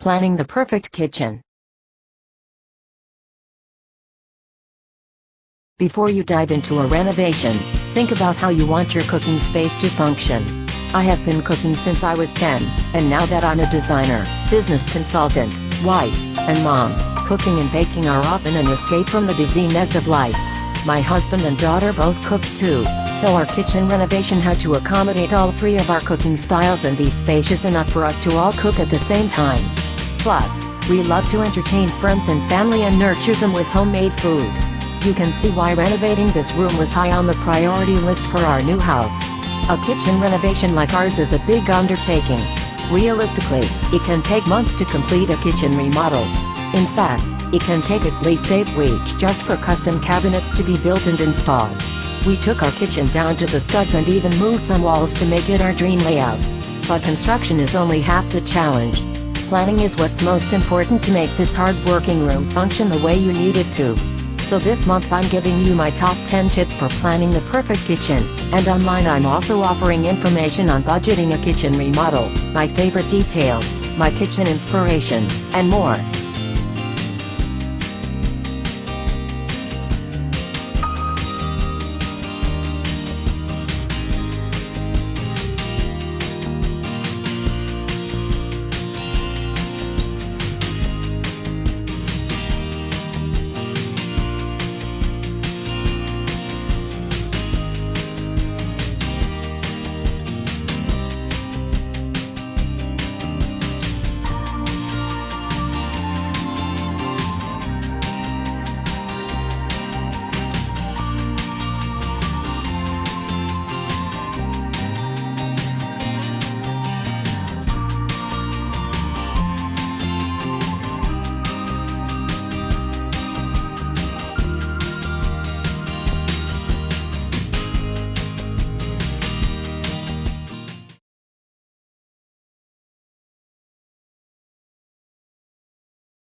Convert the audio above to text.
Planning the perfect kitchen. Before you dive into a renovation, think about how you want your cooking space to function. I have been cooking since I was 10, and now that I'm a designer, business consultant, wife, and mom, cooking and baking are often an escape from the busyness of life. My husband and daughter both cook too, so our kitchen renovation had to accommodate all three of our cooking styles and be spacious enough for us to all cook at the same time. Plus, we love to entertain friends and family and nurture them with homemade food. You can see why renovating this room was high on the priority list for our new house. A kitchen renovation like ours is a big undertaking. Realistically, it can take months to complete a kitchen remodel. In fact, it can take at least 8 weeks just for custom cabinets to be built and installed. We took our kitchen down to the studs and even moved some walls to make it our dream layout. But construction is only half the challenge. Planning is what's most important to make this hard-working room function the way you need it to. So this month I'm giving you my top 10 tips for planning the perfect kitchen, and online I'm also offering information on budgeting a kitchen remodel, my favorite details, my kitchen inspiration, and more.